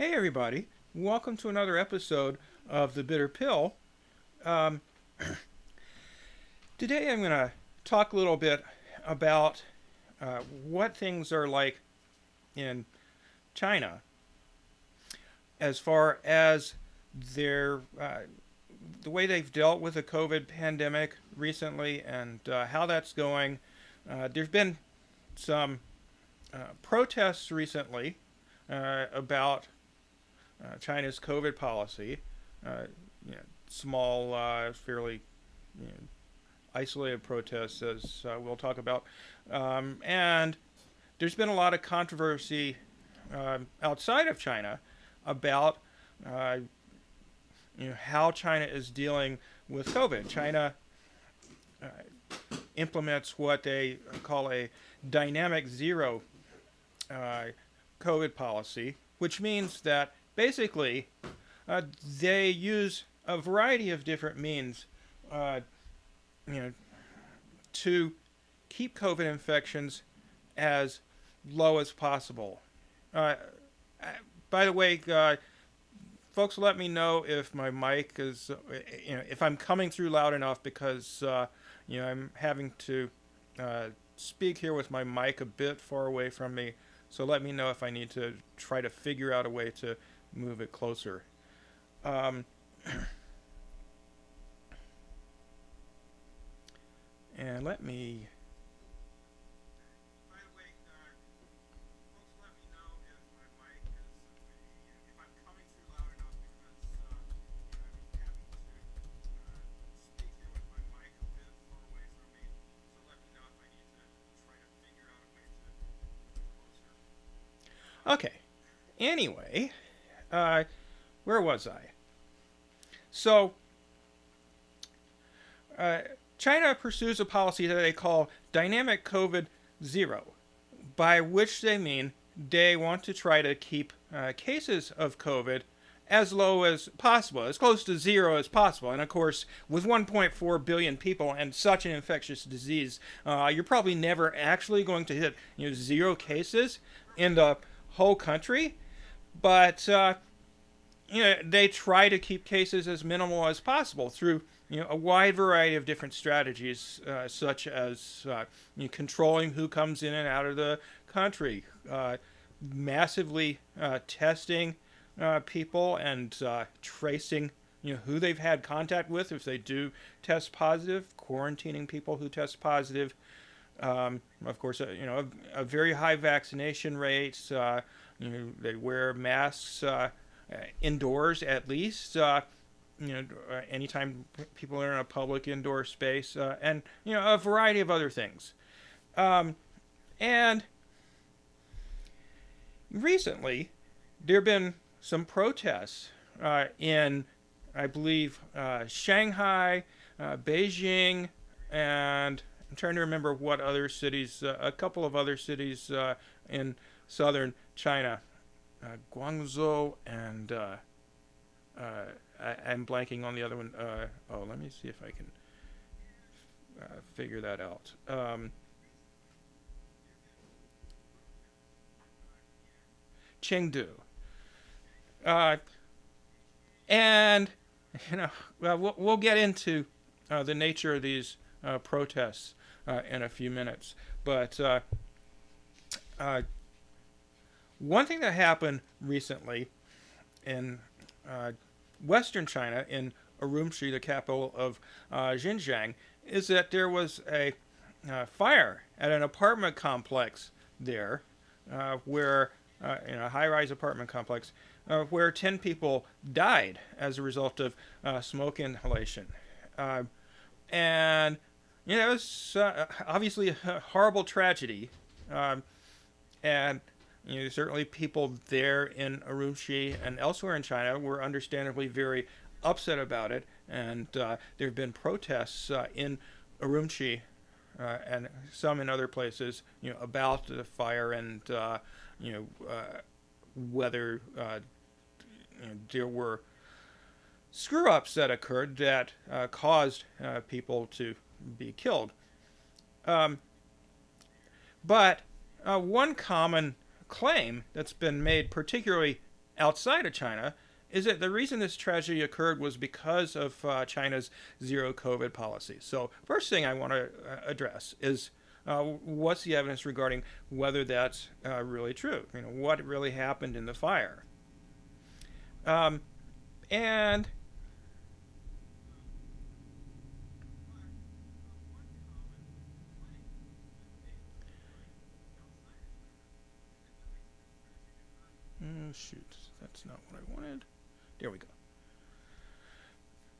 Hey, everybody. Welcome to another episode of The Bitter Pill. Um, Today I'm going to talk a little bit about what things are like in China as far as their the way they've dealt with the COVID pandemic recently and how that's going. There's been some protests recently about China's COVID policy. Uh, Small, fairly you know, isolated protests, as we'll talk about. And there's been a lot of controversy outside of China about uh, how China is dealing with COVID. China uh, implements what they call a dynamic zero uh, COVID policy, which means that basically they use a variety of different means, uh, you know, to keep COVID infections as low as possible. Uh, by the way, folks, let me know if my mic is, if I'm coming through loud enough because, I'm having to speak here with my mic a bit far away from me. So let me know if I need to try to figure out a way to move it closer. Um, and let me. By the way, folks, let me know if my mic is, if I'm coming through loud enough because I'm having to speak here with my mic a bit far away from me. So let me know if I need to try to figure out a way to move it closer. Okay. Anyway, where was I? So, uh, China pursues a policy that they call dynamic COVID zero, by which they mean they want to try to keep cases of COVID as low as possible, as close to zero as possible. And of course, with 1.4 billion people and such an infectious disease, you're probably never actually going to hit zero cases in the whole country. But they try to keep cases as minimal as possible through a wide variety of different strategies, such as controlling who comes in and out of the country, massively testing people and tracing who they've had contact with if they do test positive, quarantining people who test positive. Of course, a very high vaccination rate. They wear masks indoors at least. Anytime people are in a public indoor space, and a variety of other things. And recently, there have been some protests in, I believe, Shanghai, Beijing, and I'm trying to remember what other cities, a couple of other cities in southern China, Guangzhou, and I'm blanking on the other one. Let me see if I can figure that out. Chengdu. Uh, and, well, we'll get into the nature of these protests in a few minutes. But one thing that happened recently in western China, in Urumqi, the capital of Xinjiang, is that there was a fire at an apartment complex there, where in a high-rise apartment complex, where 10 people died as a result of smoke inhalation, and it was obviously a horrible tragedy, and certainly people there in Urumqi and elsewhere in China were understandably very upset about it, and there have been protests in Urumqi and some in other places, about the fire and whether there were screw-ups that occurred that caused people to be killed. But one common claim that's been made, particularly outside of China is that the reason this tragedy occurred was because of China's zero COVID policy. So, first thing I want to address is what's the evidence regarding whether that's really true? What really happened in the fire? Um, and shoot, that's not what I wanted. There we go.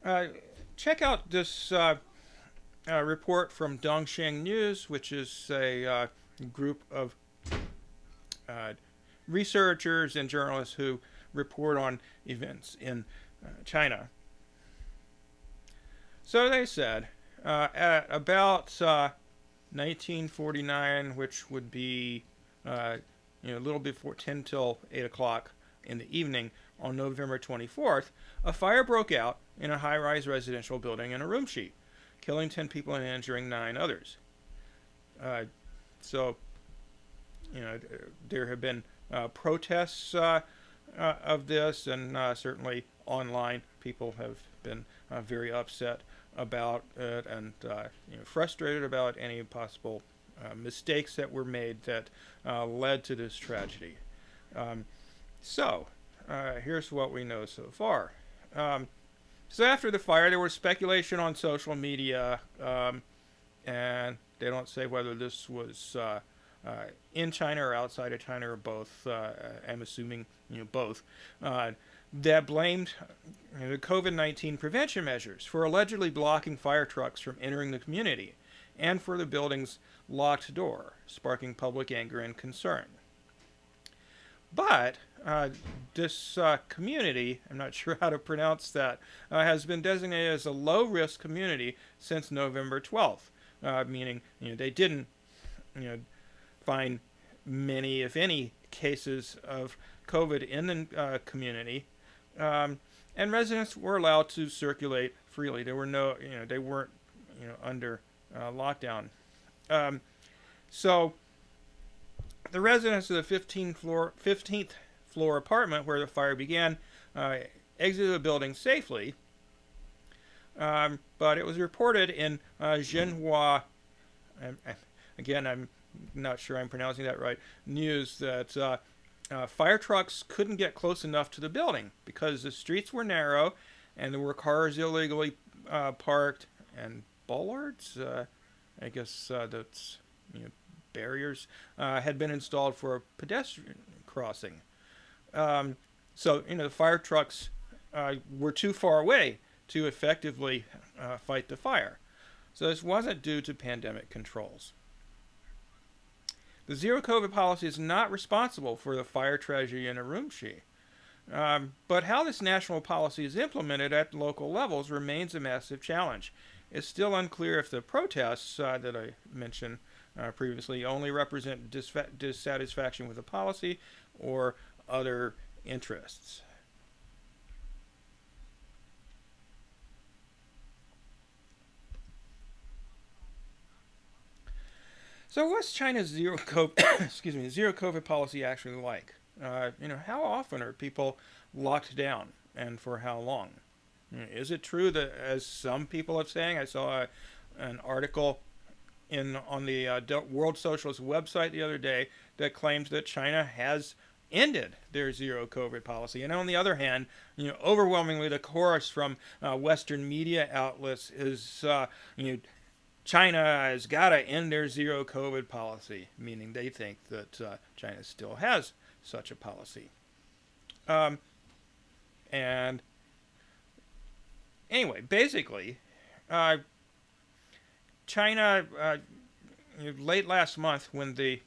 Uh, Check out this report from Dongxing News, which is a group of uh, researchers and journalists who report on events in China. So they said at about 1949, which would be a little before 10 till 8 o'clock in the evening on November 24th, a fire broke out in a high-rise residential building in Urumqi, killing 10 people and injuring 9 others. Uh, so, there have been protests of this, and certainly online people have been very upset about it and frustrated about any possible mistakes that were made that led to this tragedy. So, here's what we know so far. So after the fire, there was speculation on social media, and they don't say whether this was in China or outside of China or both. I'm assuming both. That blamed the COVID-19 prevention measures for allegedly blocking fire trucks from entering the community, and for the building's locked door, sparking public anger and concern. But this community, I'm not sure how to pronounce that, has been designated as a low-risk community since November 12th, meaning they didn't find many, if any, cases of COVID in the community, and residents were allowed to circulate freely. There were no, they weren't, under lockdown. So the residents of the 15th floor apartment where the fire began exited the building safely, but it was reported in Xinhua, again, I'm not sure I'm pronouncing that right, news that fire trucks couldn't get close enough to the building because the streets were narrow and there were cars illegally parked, and bollards, I guess that's barriers, had been installed for a pedestrian crossing. So the fire trucks were too far away to effectively fight the fire. So this wasn't due to pandemic controls. The zero COVID policy is not responsible for the fire tragedy in Urumqi. But how this national policy is implemented at local levels remains a massive challenge. It's still unclear if the protests that I mentioned previously only represent dissatisfaction with the policy or other interests. So, what's China's zero COVID, zero COVID policy actually like? How often are people locked down, and for how long? Is it true that, as some people are saying, I saw an article on the World Socialist website the other day that claims that China has ended their zero COVID policy, and on the other hand, overwhelmingly the chorus from Western media outlets is, China has got to end their zero COVID policy, meaning they think that China still has such a policy. And anyway, basically, China, late last month when the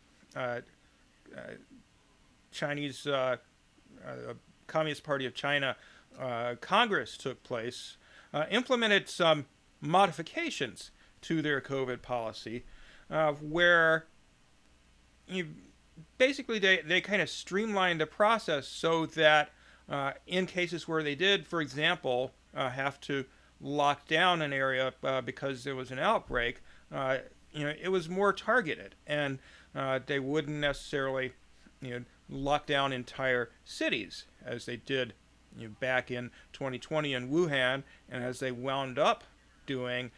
Chinese Communist Party of China Congress took place, implemented some modifications to their COVID policy, where basically they kind of streamlined the process so that in cases where they did, for example, have to lock down an area because there was an outbreak, it was more targeted, and they wouldn't necessarily lock down entire cities, as they did back in 2020 in Wuhan, and as they wound up doing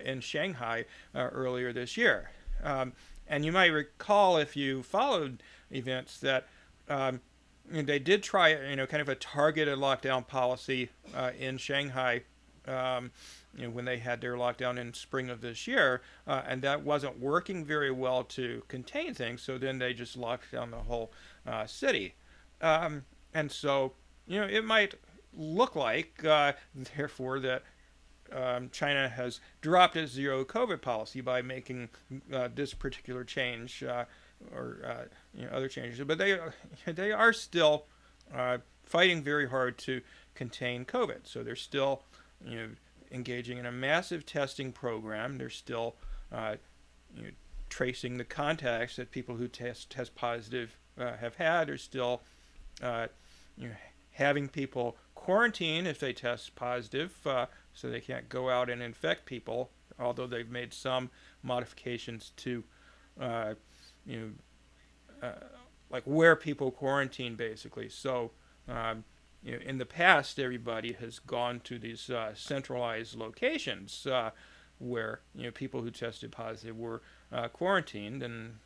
in Shanghai earlier this year. And you might recall, if you followed events, that they did try, kind of a targeted lockdown policy in Shanghai, when they had their lockdown in spring of this year, and that wasn't working very well to contain things. So then they just locked down the whole city, and so it might look like, therefore, that China has dropped its zero COVID policy by making this particular change, or other changes. But they are still fighting very hard to contain COVID. So they're still engaging in a massive testing program. They're still tracing the contacts that people who test positive have had. They're still having people quarantine if they test positive, so they can't go out and infect people, although they've made some modifications to like where people quarantine, basically. So in the past, everybody has gone to these centralized locations where people who tested positive were quarantined, and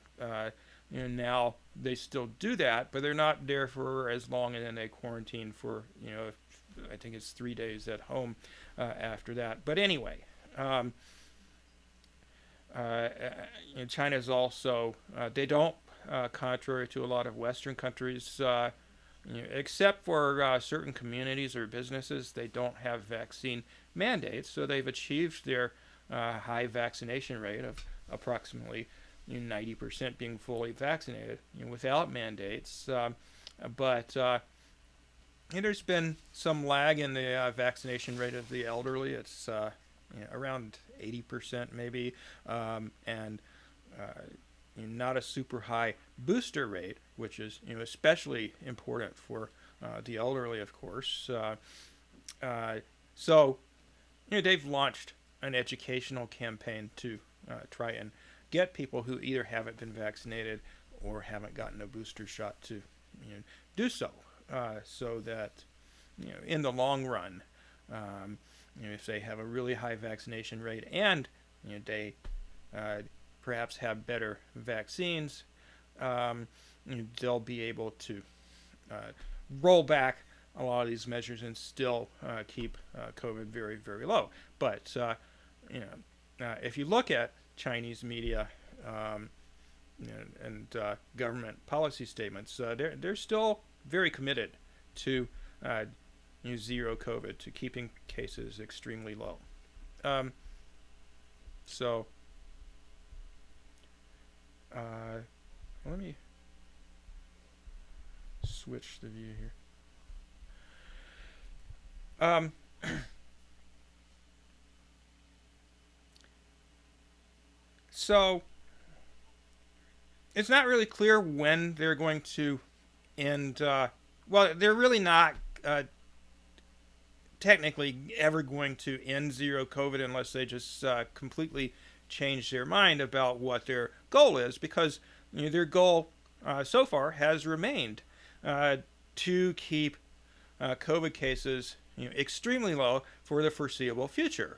now they still do that, but they're not there for as long, and then they quarantine for I think it's 3 days at home after that. But anyway, China is also they don't, contrary to a lot of Western countries, except for certain communities or businesses, they don't have vaccine mandates. So they've achieved their high vaccination rate of approximately 90% being fully vaccinated without mandates. But there's been some lag in the vaccination rate of the elderly. It's around 80% maybe, and not a super high booster rate, which is especially important for the elderly, of course. So they've launched an educational campaign to try and get people who either haven't been vaccinated or haven't gotten a booster shot to do so, so that in the long run, if they have a really high vaccination rate and they perhaps have better vaccines, they'll be able to roll back a lot of these measures and still keep COVID very, very low. But if you look at Chinese media and government policy statements, they're still very committed to zero COVID, to keeping cases extremely low. So let me switch the view here. So it's not really clear when they're going to end. Well, they're really not technically ever going to end zero COVID unless they just completely change their mind about what their goal is, because their goal so far has remained to keep COVID cases extremely low for the foreseeable future.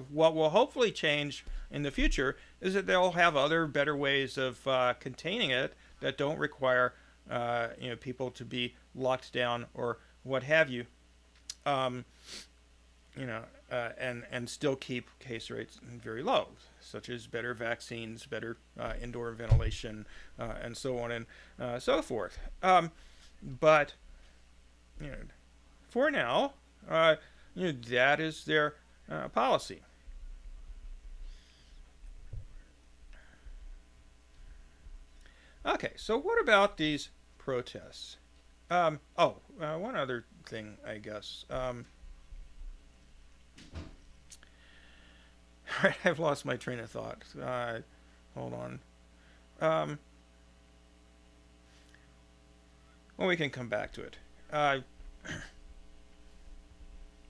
What will hopefully change in the future is that they'll have other better ways of containing it that don't require people to be locked down or what have you, and still keep case rates very low, such as better vaccines, better indoor ventilation, and so on and so forth. But for now, that is their policy. Okay, so what about these protests? One other thing, I guess. I've lost my train of thought. Hold on. Well, we can come back to it.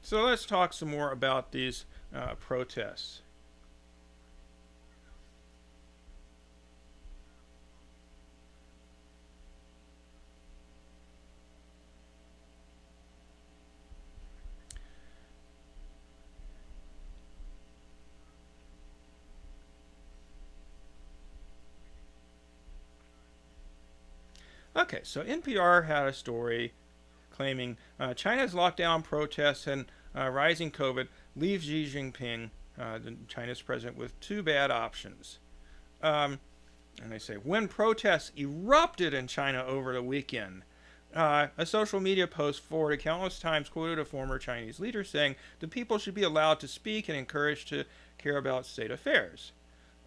So let's talk some more about these protests. Okay, so NPR had a story claiming China's lockdown protests and rising COVID leave Xi Jinping, China's president, with two bad options. Um, and they say, when protests erupted in China over the weekend, a social media post forwarded countless times quoted a former Chinese leader saying the people should be allowed to speak and encouraged to care about state affairs.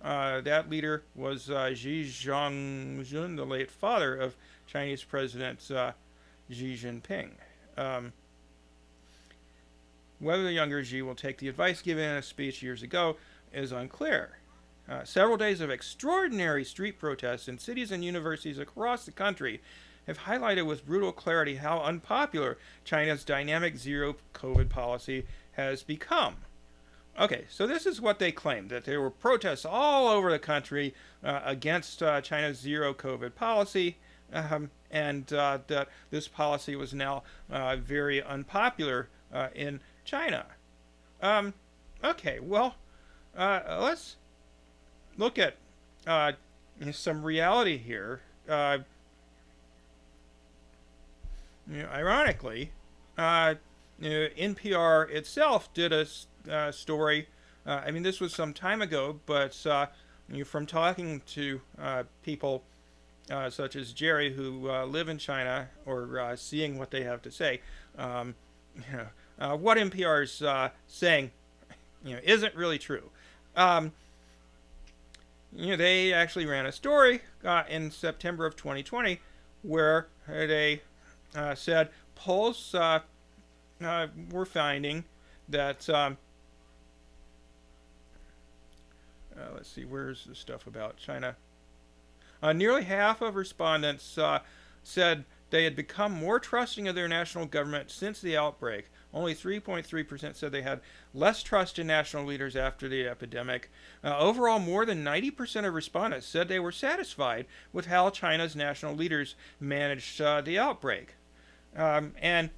That leader was Xi Jinping, the late father of Chinese President Xi Jinping. Whether the younger Xi will take the advice given in a speech years ago is unclear. Several days of extraordinary street protests in cities and universities across the country have highlighted with brutal clarity how unpopular China's dynamic zero COVID policy has become. Okay, so this is what they claimed, that there were protests all over the country against China's zero COVID policy, and that this policy was now very unpopular in China. Okay, well, let's look at some reality here. Ironically, NPR itself did a story. I mean, this was some time ago, but from talking to people such as Jerry who live in China or seeing what they have to say, what NPR is saying, isn't really true. They actually ran a story in September of 2020 where they said polls were finding that let's see, where's the stuff about China? Nearly half of respondents said they had become more trusting of their national government since the outbreak. Only 3.3% said they had less trust in national leaders after the epidemic. Overall, more than 90% of respondents said they were satisfied with how China's national leaders managed the outbreak. And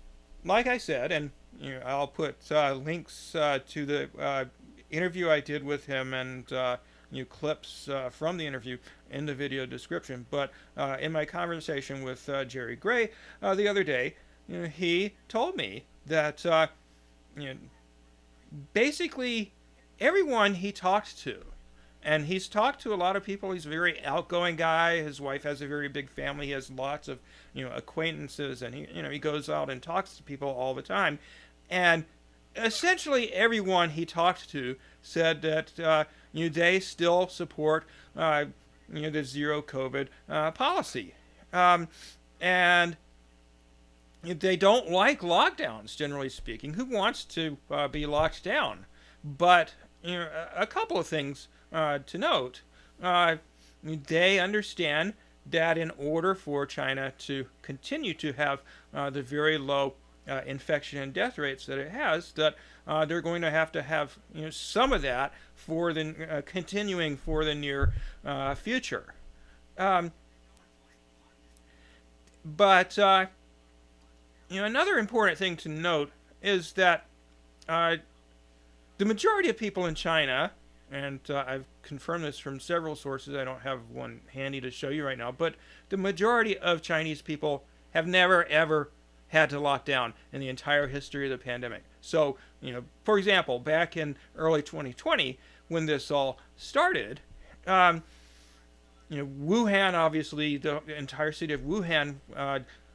like I said, and I'll put links to the interview I did with him and clips from the interview in the video description. But in my conversation with Jerry Gray the other day, he told me that basically everyone he talked to, and he's talked to a lot of people. He's a very outgoing guy. His wife has a very big family. He has lots of acquaintances, and he goes out and talks to people all the time. And essentially everyone he talked to said that they still support the zero COVID policy, and they don't like lockdowns, generally speaking. Who wants to be locked down? But a couple of things to note. They understand that in order for China to continue to have the very low infection and death rates that it has, that they're going to have some of that for the continuing for the near future. But another important thing to note is that the majority of people in China, and I've confirmed this from several sources, I don't have one handy to show you right now, but the majority of Chinese people have never ever had to lock down in the entire history of the pandemic. So, for example, back in early 2020, when this all started, Wuhan, obviously, the entire city of Wuhan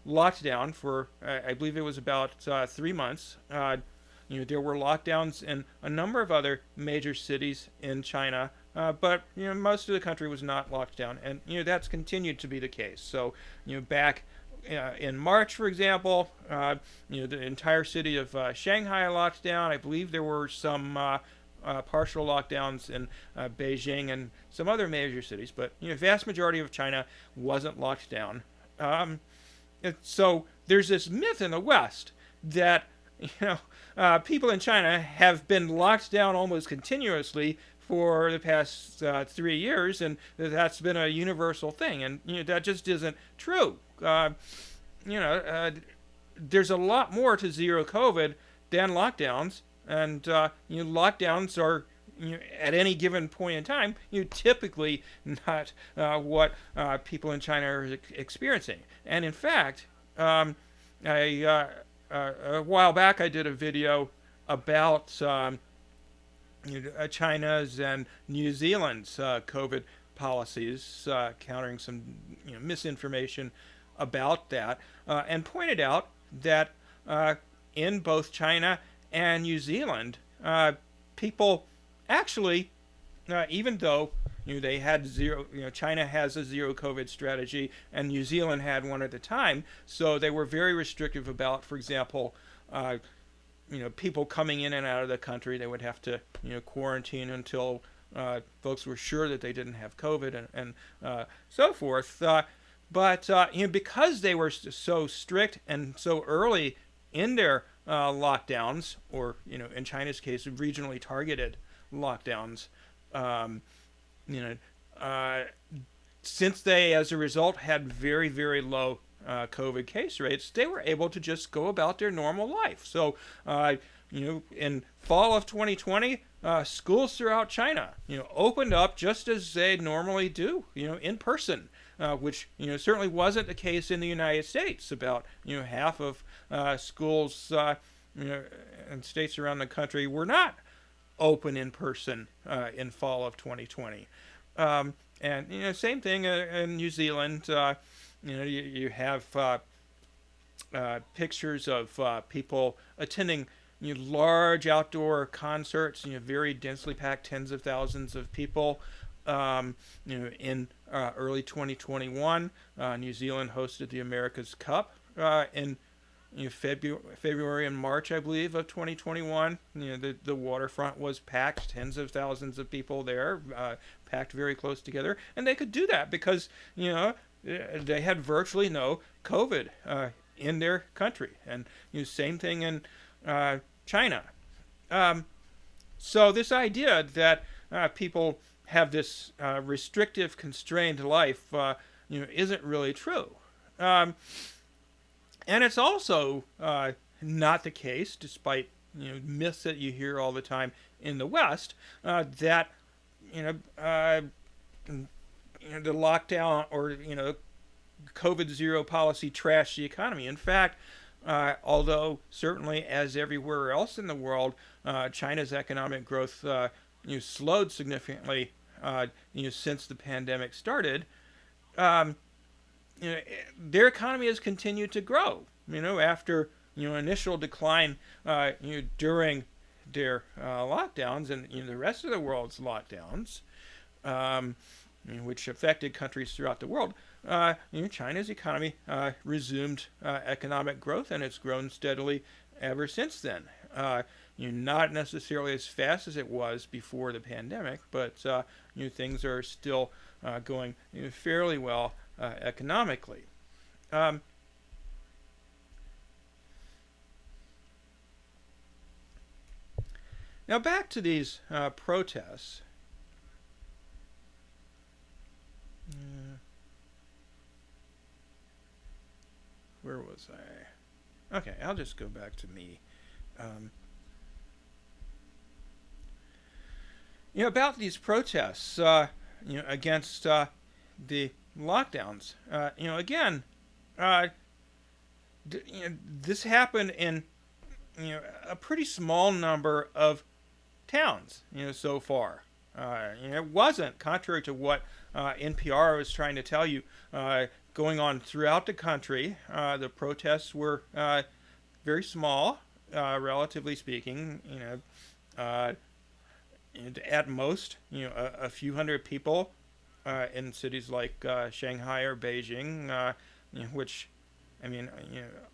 locked down for, I believe it was about 3 months. There were lockdowns in a number of other major cities in China, but most of the country was not locked down, and that's continued to be the case. So, back in March, for example, the entire city of Shanghai locked down. I believe there were some partial lockdowns in Beijing and some other major cities, but vast majority of China wasn't locked down. So there's this myth in the West that people in China have been locked down almost continuously for the past 3 years, and that's been a universal thing, and that just isn't true. There's a lot more to zero COVID than lockdowns, and lockdowns are at any given point in time, typically not what people in China are experiencing. And in fact, a while back I did a video about China's and New Zealand's COVID policies, countering some misinformation about that, and pointed out that in both China and New Zealand, people actually, even though they had zero, China has a zero COVID strategy, and New Zealand had one at the time, so they were very restrictive about, for example, people coming in and out of the country. They would have to, quarantine until folks were sure that they didn't have COVID and so forth. But because they were so strict and so early in their lockdowns, or in China's case, regionally targeted lockdowns, since they, as a result, had very, very low COVID case rates, they were able to just go about their normal life. So, in fall of 2020, schools throughout China, opened up just as they normally do, in person, which, certainly wasn't the case in the United States. About, half of schools, in states around the country were not open in person in fall of 2020. And same thing in New Zealand. You have pictures of people attending large outdoor concerts. Very densely packed, tens of thousands of people. In early 2021, New Zealand hosted the America's Cup in February and March, I believe, of 2021. The waterfront was packed, tens of thousands of people there, packed very close together, and they could do that because they had virtually no COVID in their country, and same thing in China. So this idea that people have this restrictive, constrained life, isn't really true. And it's also not the case, despite myths that you hear all the time in the West, that the lockdown or COVID zero policy trashed the economy. In fact, although certainly as everywhere else in the world, China's economic growth slowed significantly since the pandemic started. Their economy has continued to grow. After initial decline during their lockdowns and the rest of the world's lockdowns, which affected countries throughout the world. China's economy resumed economic growth, and it's grown steadily ever since then. Not necessarily as fast as it was before the pandemic, but things are still going fairly well economically. Now back to these protests. Where was I? Okay, I'll just go back to me. About these protests, against the lockdowns. Again, this happened in a pretty small number of towns. So far. It wasn't, contrary to what NPR was trying to tell you, going on throughout the country. The protests were very small, relatively speaking. At most, a few hundred people in cities like Shanghai or Beijing, which,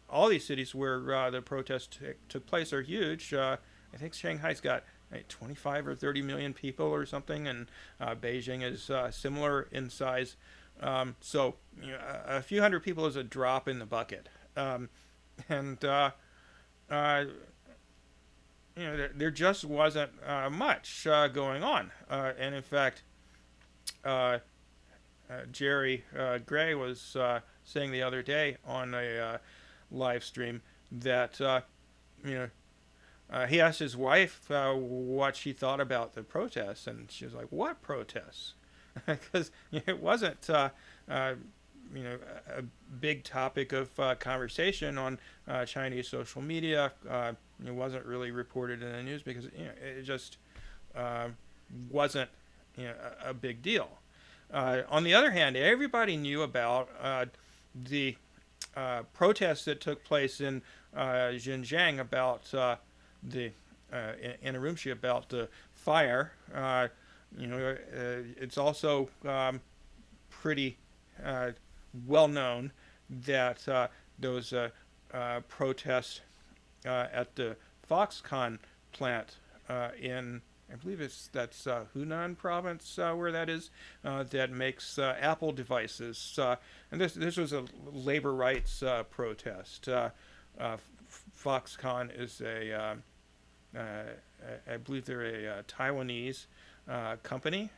all these cities where the protests took place are huge. I think Shanghai's got 25 or 30 million people or something, and Beijing is similar in size. So a few hundred people is a drop in the bucket. There just wasn't much going on. And in fact, Jerry Gray was saying the other day on a live stream that he asked his wife what she thought about the protests, and she was like, "What protests?" Because it wasn't, uh, a big topic of conversation on Chinese social media. It wasn't really reported in the news because it just uh, wasn't a big deal. On the other hand, everybody knew about the protests that took place in Xinjiang about the in Urumqi about the fire. It's also pretty well known that those protests at the Foxconn plant in, I believe that's Hunan province where that is, that makes Apple devices. And this was a labor rights protest. Foxconn is I believe they're a Taiwanese company.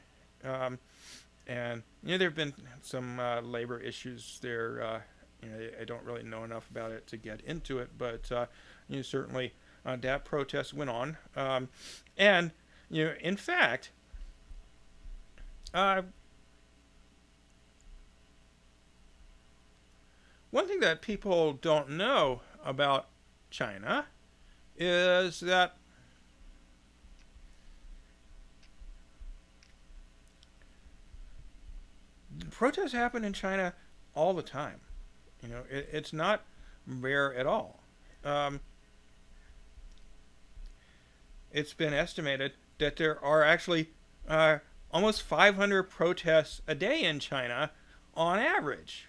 And there have been some labor issues there. I don't really know enough about it to get into it, but certainly that protest went on. And in fact, one thing that people don't know about China is that protests happen in China all the time. It's not rare at all. Um, it's been estimated that there are actually almost 500 protests a day in China on average.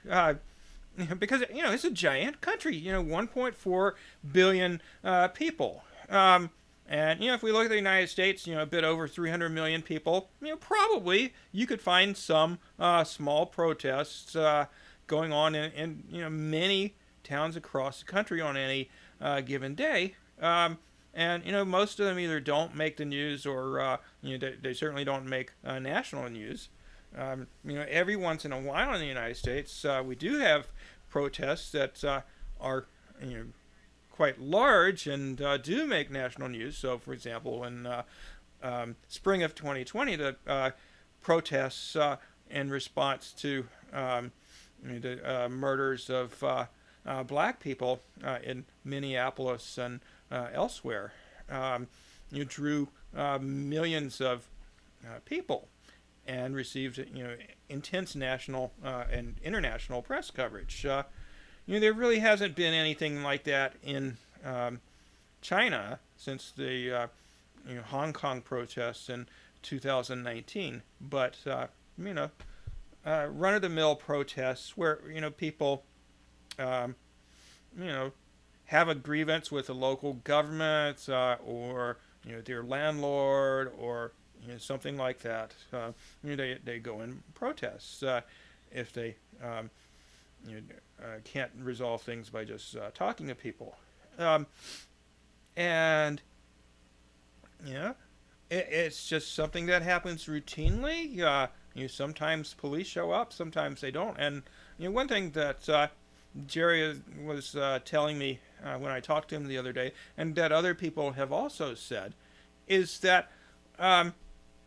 Because it's a giant country. 1.4 billion people. And if we look at the United States, a bit over 300 million people, probably you could find some small protests going on in many towns across the country on any given day. And most of them either don't make the news or they certainly don't make national news. Every once in a while in the United States, we do have protests that are quite large and do make national news. So, for example, in spring of 2020, the protests in response to the murders of black people in Minneapolis and elsewhere, drew millions of people and received intense national and international press coverage. There really hasn't been anything like that in China since the Hong Kong protests in 2019. But run-of-the-mill protests where people have a grievance with the local government or their landlord or something like that. They go and protest if they can't resolve things by just talking to people. And it's just something that happens routinely. Sometimes police show up, sometimes they don't. And one thing that Jerry was telling me when I talked to him the other day, and that other people have also said, is that the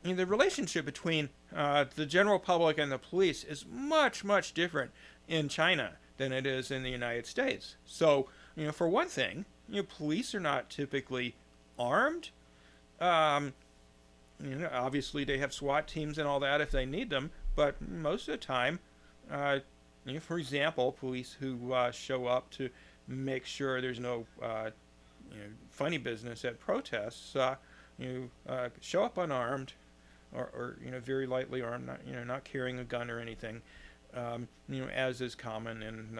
relationship between the general public and the police is much, much different in China than it is in the United States. So, for one thing, police are not typically armed. Obviously they have SWAT teams and all that if they need them, but most of the time, for example, police who show up to make sure there's no funny business at protests, show up unarmed or very lightly armed, not carrying a gun or anything, as is common in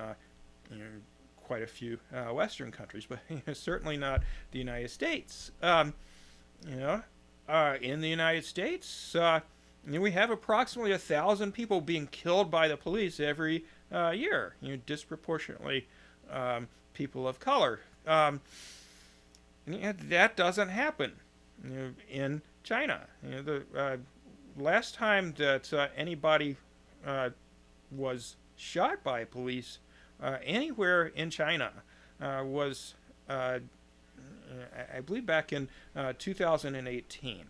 quite a few Western countries, but certainly not the United States. In the United States, we have approximately 1,000 people being killed by the police every year. Disproportionately people of color. That doesn't happen in China. The last time that anybody was shot by police anywhere in China was I believe back in 2018,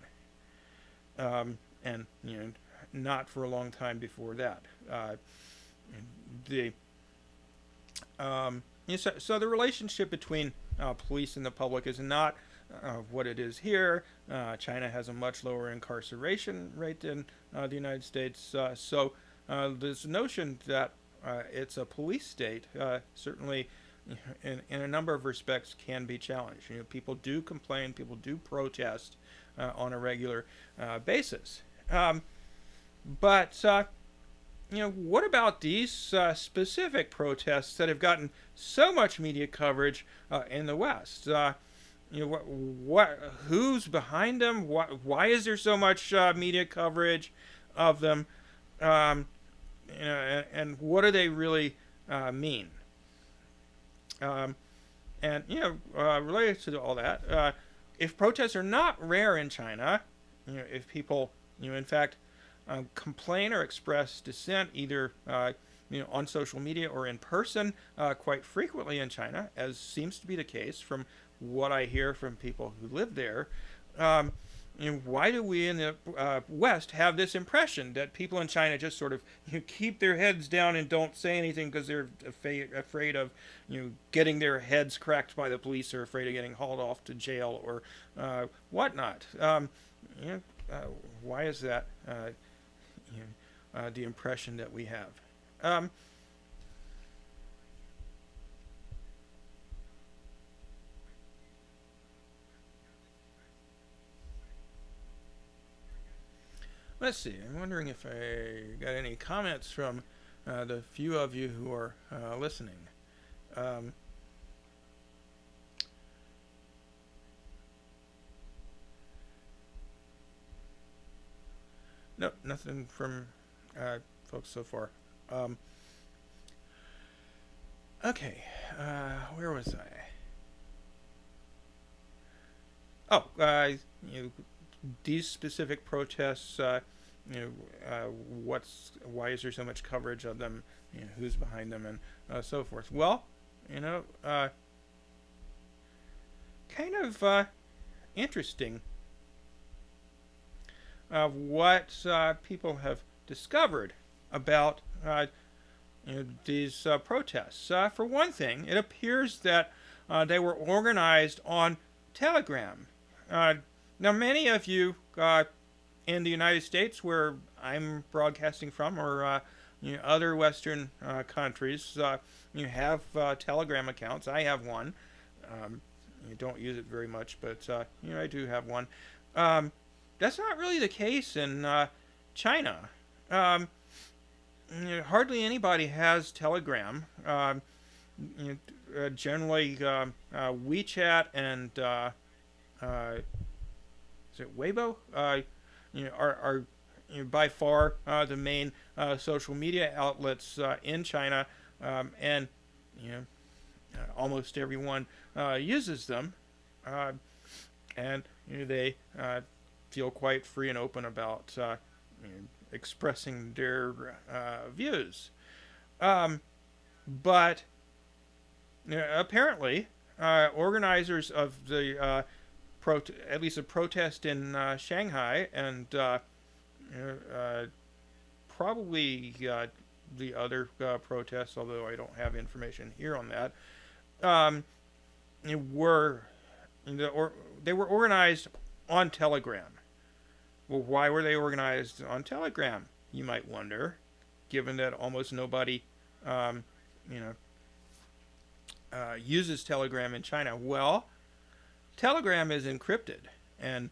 and not for a long time before that. The so the relationship between police and the public is not what it is here. China has a much lower incarceration rate than the United States. So this notion that it's a police state certainly, in a number of respects, can be challenged. People do complain, people do protest on a regular basis. But what about these specific protests that have gotten so much media coverage in the West? Who's behind them? Why is there so much media coverage of them? And what do they really mean? Related to all that, if protests are not rare in China, if people, in fact, complain or express dissent either on social media or in person quite frequently in China, as seems to be the case from what I hear from people who live there. Why do we in the West have this impression that people in China just sort of keep their heads down and don't say anything because they're afraid of getting their heads cracked by the police, or afraid of getting hauled off to jail or whatnot? Why is that? The impression that we have. Let's see. I'm wondering if I got any comments from the few of you who are listening. No, nothing from folks so far. Okay, where was I? Oh, these specific protests. Why is there so much coverage of them? Who's behind them, and so forth. Well, kind of interesting. What people have discovered about these protests. For one thing, it appears that they were organized on Telegram. Now, many of you in the United States, where I'm broadcasting from, or other Western countries, you have Telegram accounts. I have one. You don't use it very much, but I do have one. That's not really the case in China. Hardly anybody has Telegram. Generally, WeChat and is it Weibo? Are by far the main social media outlets in China, and almost everyone uses them, and they feel quite free and open about expressing their views. But apparently, organizers of the at least a protest in Shanghai, and probably the other protests, although I don't have information here on that, they were organized on Telegram. Well, why were they organized on Telegram, you might wonder, given that almost nobody uses Telegram in China? Well, Telegram is encrypted, and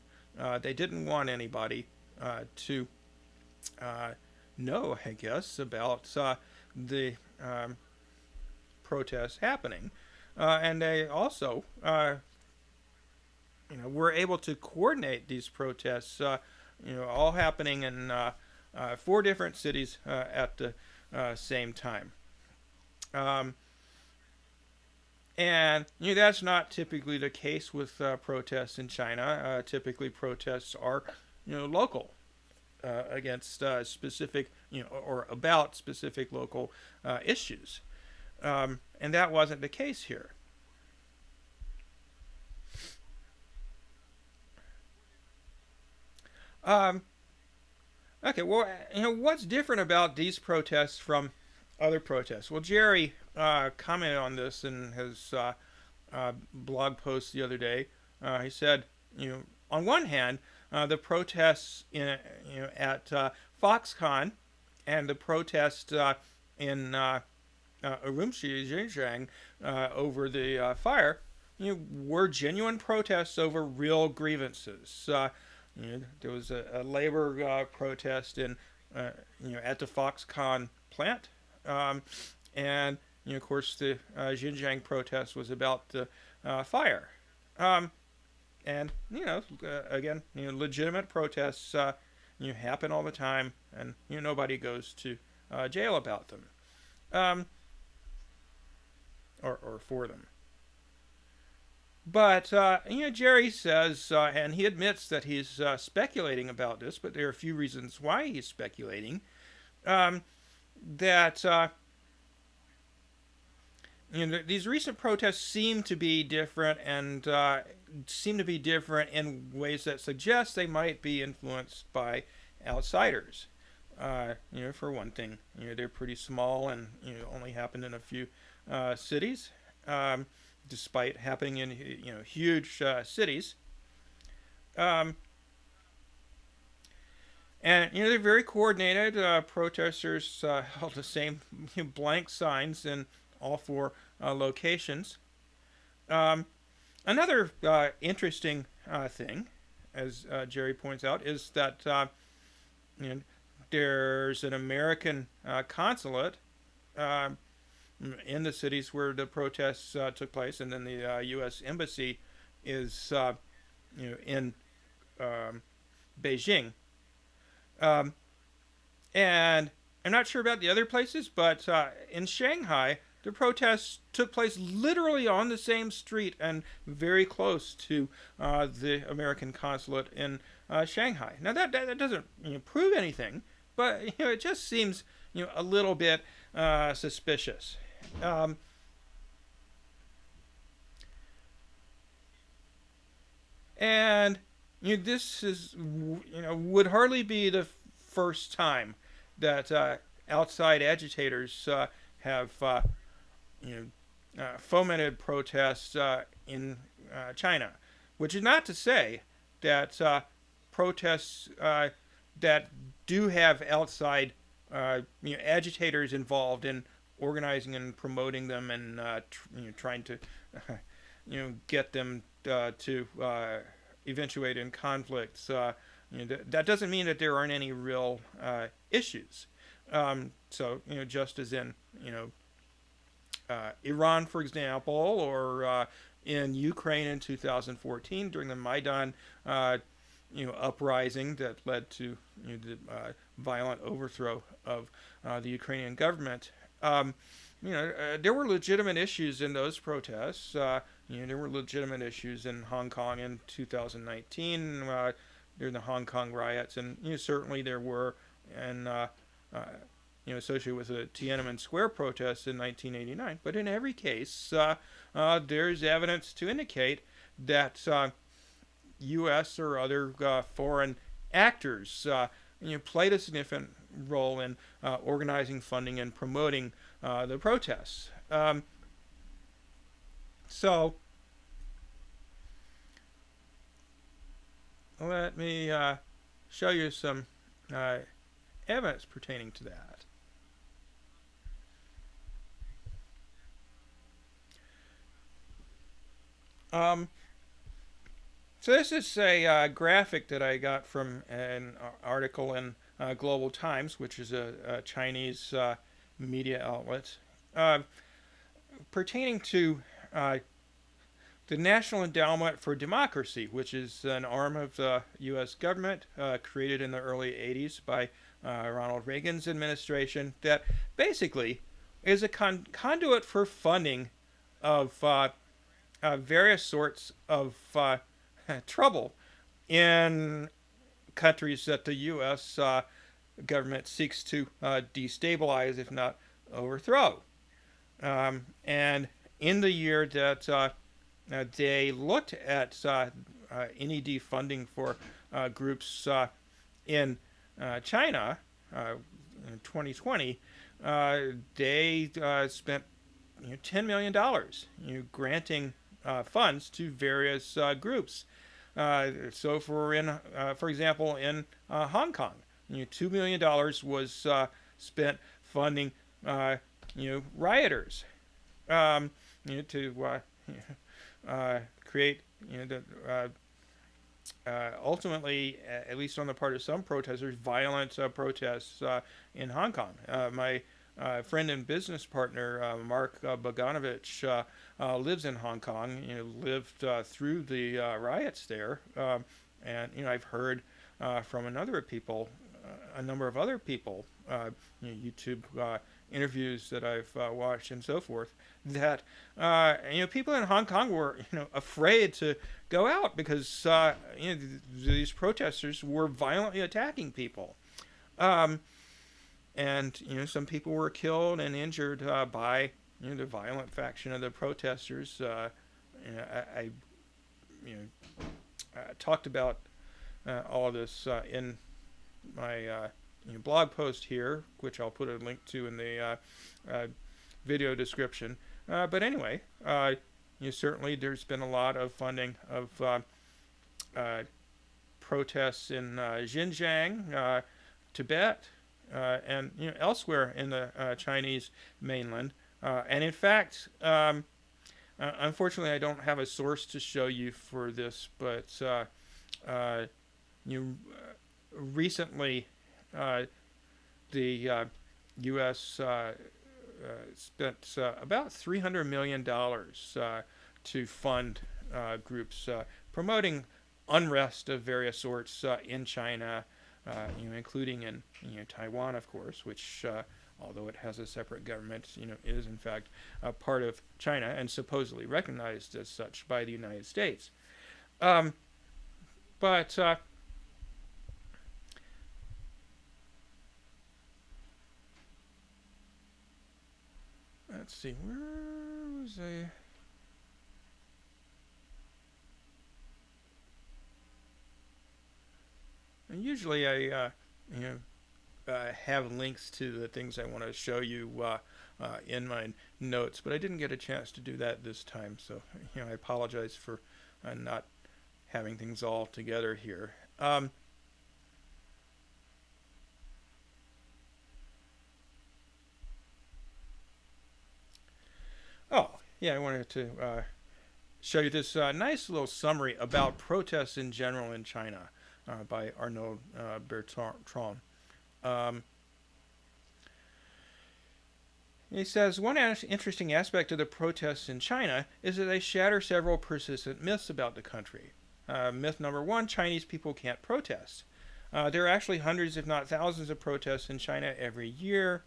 they didn't want anybody to know, I guess, about the protests happening, and they also, were able to coordinate these protests, all happening in 4 different cities at the same time. And that's not typically the case with protests in China. Typically, protests are, local, against specific, or about specific local issues, and that wasn't the case here. Um, okay, well, what's different about these protests from other protests? Well, Jerry commented on this in his blog post the other day. He said, on one hand, the protests at Foxconn and the protest in Urumqi, Xinjiang, over the fire, were genuine protests over real grievances. There was a labor protest in, at the Foxconn plant, and of course the Xinjiang protest was about the fire. Um, and again, legitimate protests happen all the time, and nobody goes to jail about them, um, or for them. But Jerry says, and he admits that he's speculating about this, but there are a few reasons why he's speculating. Um, that these recent protests seem to be different, and seem to be different in ways that suggest they might be influenced by outsiders. For one thing, they're pretty small and only happened in a few cities. Despite happening in huge cities. Um, and they're very coordinated. Protesters held the same blank signs in all four locations. Um, Another interesting thing, as Jerry points out, is that you know, there's an American consulate uh, in the cities where the protests took place, and then the U.S. embassy is in um, Beijing. Um, and I'm not sure about the other places, but in Shanghai, the protests took place literally on the same street and very close to the American consulate in Shanghai. Now that doesn't prove anything, but it just seems a little bit suspicious. Um, and this is would hardly be the first time that outside agitators have fomented protests in China, which is not to say that protests that do have outside agitators involved in organizing and promoting them and trying to get them to eventuate in conflicts. That doesn't mean that there aren't any real issues. So just as in Iran, for example, or in Ukraine in 2014 during the Maidan uprising that led to the violent overthrow of the Ukrainian government. There were legitimate issues in those protests. There were legitimate issues in Hong Kong in 2019 during the Hong Kong riots, and certainly there were, and associated with the Tiananmen Square protests in 1989. But in every case, there's evidence to indicate that U.S. or other foreign actors played a significant role in organizing, funding, and promoting the protests. So let me show you some evidence pertaining to that. Um, so this is a graphic that I got from an article in Global Times, which is a Chinese media outlet, uh, pertaining to the National Endowment for Democracy, which is an arm of the U.S. government created in the early 80s by Ronald Reagan's administration that basically is a conduit for funding of various sorts of trouble in countries that the U.S. Government seeks to destabilize, if not overthrow. And in the year that they looked at NED funding for groups In China, in 2020, they spent $10 million granting funds to various groups. So, for example, in Hong Kong, $2 million was spent funding rioters, to create ultimately, at least on the part of some protesters, violent protests in Hong Kong. My friend and business partner, Mark Bogdanovich, lives in Hong Kong. Lived through the riots there, and I've heard from a number of other people, YouTube interviews that I've watched and so forth, that people in Hong Kong were afraid to go out because these protesters were violently attacking people, and some people were killed and injured by the violent faction of the protesters. I talked about all of this in my blog post here, which I'll put a link to in the video description. But anyway, certainly there's been a lot of funding of protests in Xinjiang, Tibet, and elsewhere in the Chinese mainland. And in fact, unfortunately, I don't have a source to show you for this, but recently the U.S. Spent about $300 million to fund groups promoting unrest of various sorts in China, including in Taiwan, of course, which, although it has a separate government, is in fact a part of China and supposedly recognized as such by the United States. But let's see, where was I? And usually I, have links to the things I want to show you in my notes, but I didn't get a chance to do that this time, so I apologize for not having things all together here. Oh, yeah, I wanted to show you this nice little summary about protests in general in China by Arnaud Bertrand. He says, one interesting aspect of the protests in China is that they shatter several persistent myths about the country. Myth number one, Chinese people can't protest. There are actually hundreds, if not thousands, of protests in China every year.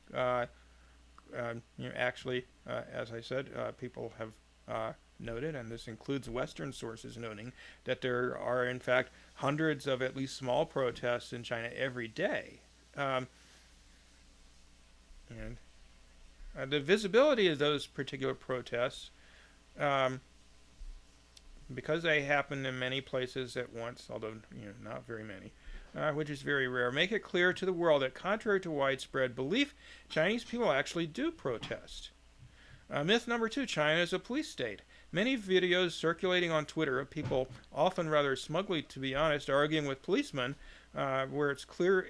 Actually, as I said, people have noted, and this includes Western sources noting, that there are in fact hundreds of at least small protests in China every day. And the visibility of those particular protests, because they happen in many places at once, although not very many, which is very rare, make it clear to the world that contrary to widespread belief, Chinese people actually do protest. Myth number two, China is a police state. Many videos circulating on Twitter of people, often rather smugly to be honest, arguing with policemen, where it's clear,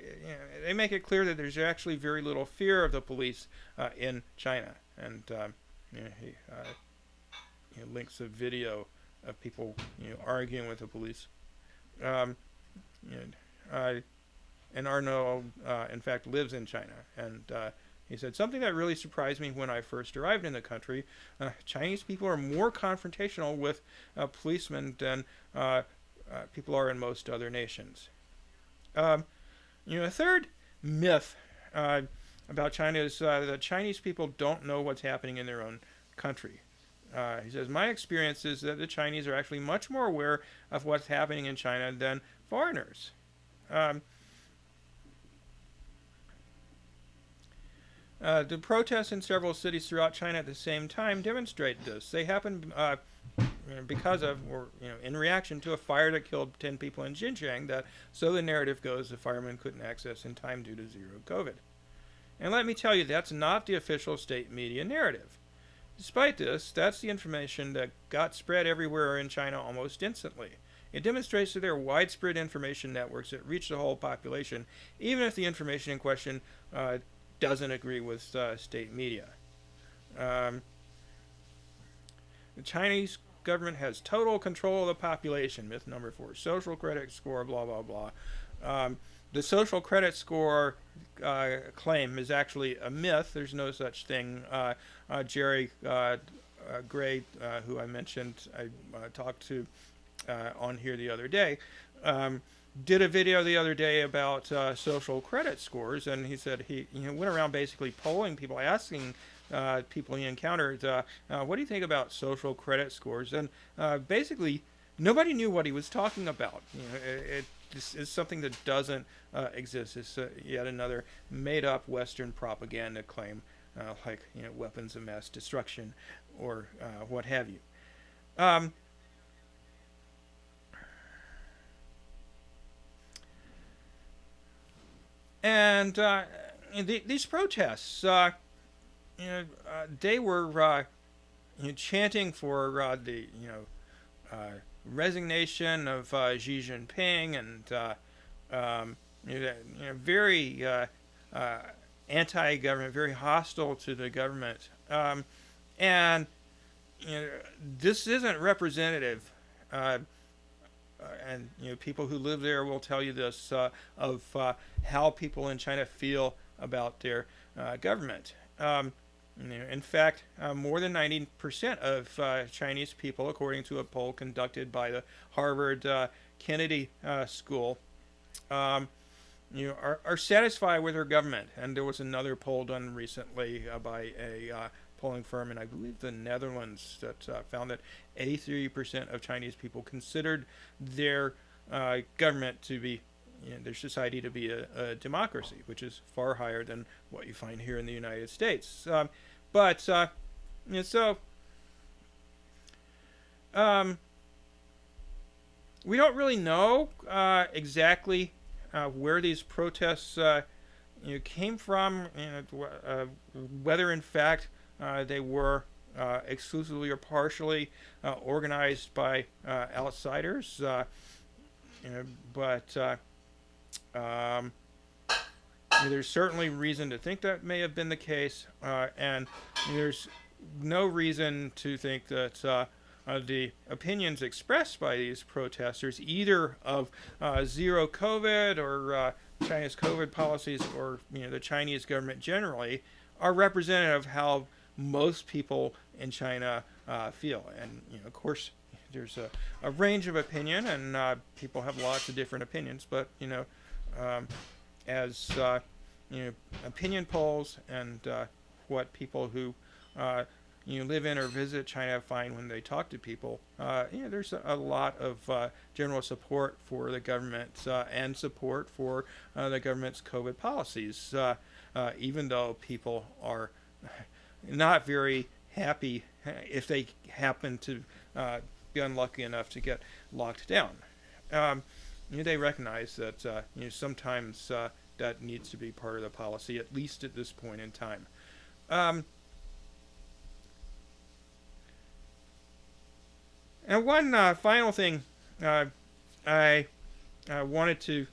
they make it clear that there's actually very little fear of the police in China. And he links a video of people arguing with the police. And Arnaud, in fact, lives in China, and he said, something that really surprised me when I first arrived in the country, Chinese people are more confrontational with policemen than people are in most other nations. A third myth about China is that Chinese people don't know what's happening in their own country. He says, my experience is that the Chinese are actually much more aware of what's happening in China than foreigners. The protests in several cities throughout China at the same time demonstrate this. They happen because of, or in reaction to a fire that killed 10 people in Xinjiang. That so the narrative goes, the firemen couldn't access in time due to zero COVID. And let me tell you, that's not the official state media narrative. Despite this, that's the information that got spread everywhere in China almost instantly. It demonstrates that there are widespread information networks that reach the whole population, even if the information in question doesn't agree with state media. The Chinese government has total control of the population. Myth number 4. Social credit score, blah, blah, blah. The social credit score claim is actually a myth. There's no such thing. Jerry Gray, who I mentioned, I talked to on here the other day, did a video the other day about social credit scores, and he said he went around basically polling people, asking people he encountered, what do you think about social credit scores? And basically, nobody knew what he was talking about. This is something that doesn't exist. It's yet another made-up Western propaganda claim, like weapons of mass destruction or what have you. And these protests, they were chanting for the resignation of Xi Jinping, and very anti-government, very hostile to the government, and this isn't representative. And people who live there will tell you this of how people in China feel about their government. In fact, more than 90% of Chinese people, according to a poll conducted by the Harvard Kennedy School, are satisfied with their government. And there was another poll done recently by a polling firm in, I believe, the Netherlands, that found that 83% of Chinese people considered their government to be, their society to be a democracy, which is far higher than what you find here in the United States. We don't really know exactly where these protests came from, whether in fact they were exclusively or partially organized by outsiders, there's certainly reason to think that may have been the case, and there's no reason to think that the opinions expressed by these protesters, either of zero COVID or China's COVID policies, or the Chinese government generally, are representative of how most people in China feel. And of course, there's a range of opinion, and people have lots of different opinions. But as opinion polls and what people who live in or visit China find when they talk to people, there's a lot of general support for the government and support for the government's COVID policies, even though people are not very happy if they happen to be unlucky enough to get locked down. They recognize that sometimes that needs to be part of the policy, at least at this point in time. And one final thing I wanted to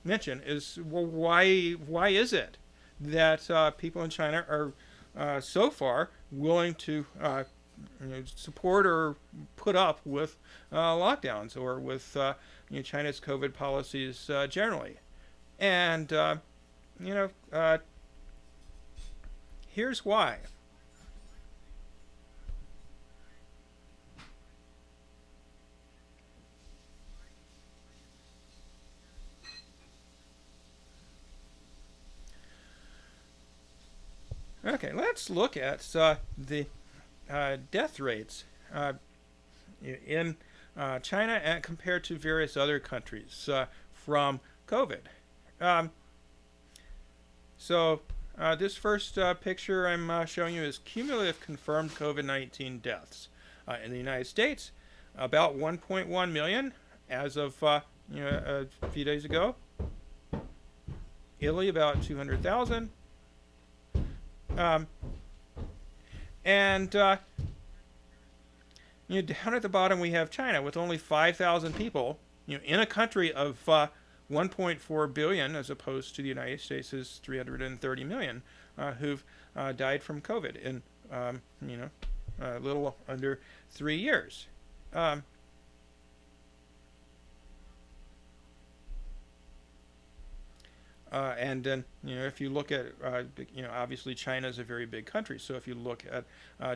mention is, well, why is it that people in China are so far willing to support or put up with lockdowns or with China's COVID policies generally? And here's why. Okay, let's look at the death rates in China and compared to various other countries from COVID. This first picture I'm showing you is cumulative confirmed COVID-19 deaths In the United States, about 1.1 million as of a few days ago. Italy about 200,000. Um, and down at the bottom we have China with only 5,000 people. In a country of 1.4 billion, as opposed to the United States' 330 million, who've died from COVID in a little under 3 years. And then, if you look at, obviously China is a very big country. So if you look at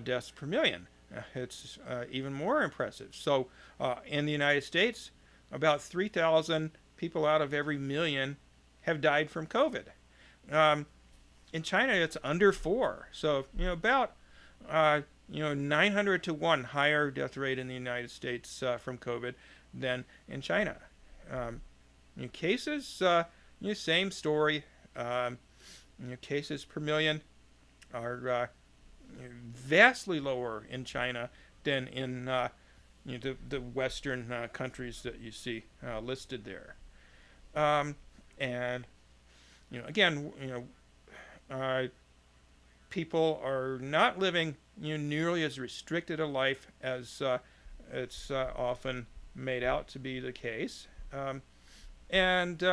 deaths per million, it's even more impressive. So in the United States, about 3,000 people out of every million have died from COVID. In China, it's under 4. So, about 900 to 1 higher death rate in the United States from COVID than in China. Cases, same story. Cases per million are vastly lower in China than in the Western countries that you see listed there. And again, people are not living nearly as restricted a life as it's often made out to be the case. And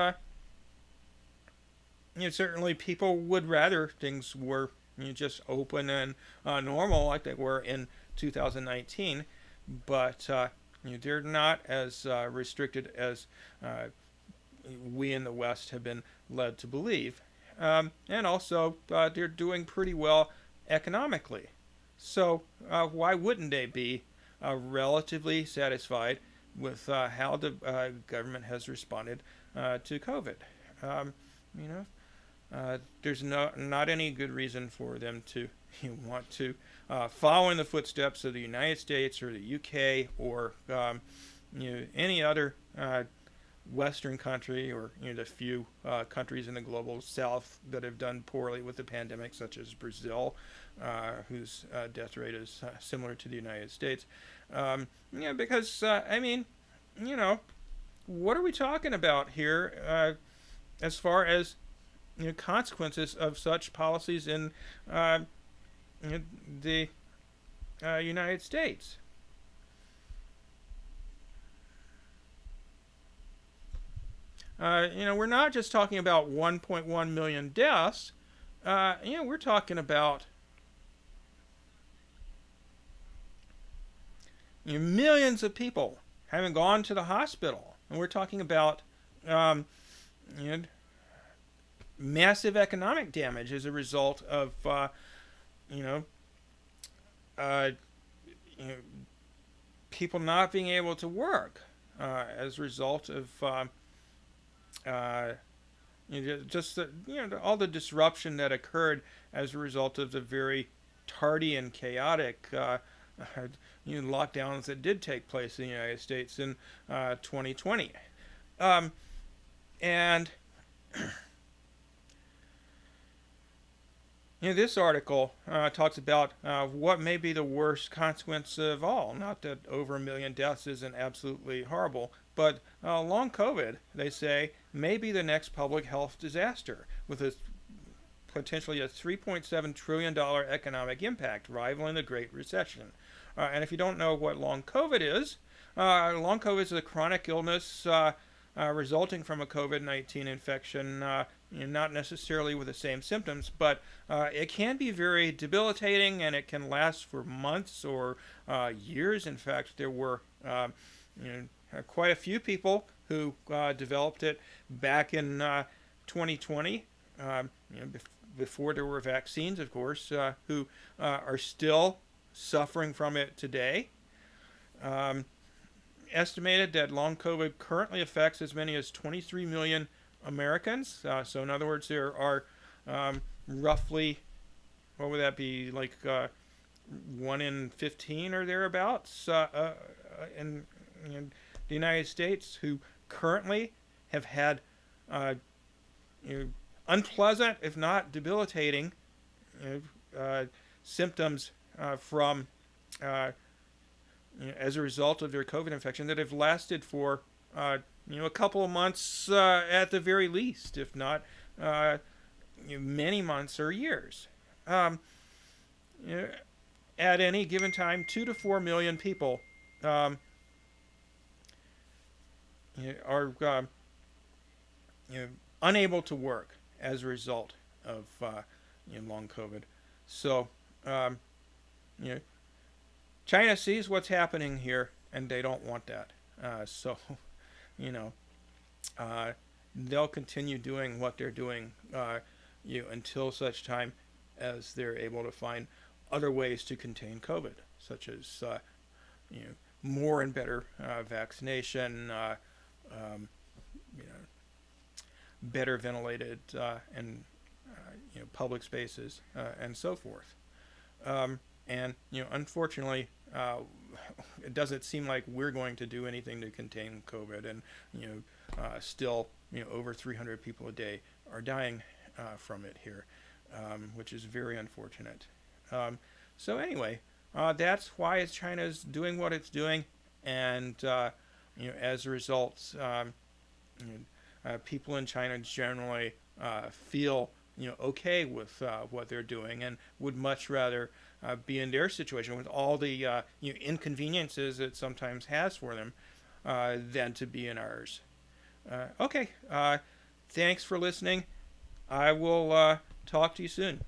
certainly people would rather things were just open and normal like they were in 2019, but they're not as restricted as we in the West have been led to believe. And also, they're doing pretty well economically. So why wouldn't they be relatively satisfied with how the government has responded to COVID? There's not any good reason for them to want to follow in the footsteps of the United States or the UK or any other Western country, or the few countries in the global South that have done poorly with the pandemic, such as Brazil, whose death rate is similar to the United States. Because what are we talking about here as far as consequences of such policies in the United States? We're not just talking about 1.1 million deaths. We're talking about millions of people having gone to the hospital, and we're talking about massive economic damage as a result of people not being able to work as a result of just all the disruption that occurred as a result of the very tardy and chaotic lockdowns that did take place in the United States in 2020. And this article talks about what may be the worst consequence of all. Not that over 1 million deaths isn't absolutely horrible, but long COVID, they say, may be the next public health disaster with potentially a $3.7 trillion economic impact, rivaling the Great Recession. And if you don't know what long COVID is a chronic illness resulting from a COVID-19 infection, not necessarily with the same symptoms, but it can be very debilitating, and it can last for months or years. In fact, there were quite a few people who developed it back in 2020, before there were vaccines, of course, who are still suffering from it today. Estimated that long COVID currently affects as many as 23 million Americans. So in other words, there are roughly, what would that be, like 1 in 15 or thereabouts in the United States who currently have had unpleasant, if not debilitating, symptoms from as a result of their COVID infection that have lasted for a couple of months at the very least, if not many months or years. Um, you know, at any given time, 2 to 4 million people um, are you know, unable to work as a result of long COVID. So, um, you know, China sees what's happening here, and they don't want that. So, you know, uh, they'll continue doing what they're doing until such time as they're able to find other ways to contain COVID, such as you know, more and better vaccination, you know, better ventilated and public spaces and so forth. And unfortunately, it doesn't seem like we're going to do anything to contain COVID, and still over 300 people a day are dying from it here, which is very unfortunate. So anyway, that's why China's doing what it's doing, and as a result, people in China generally feel okay with what they're doing, and would much rather be in their situation with all the inconveniences it sometimes has for them than to be in ours. Okay, thanks for listening. I will talk to you soon.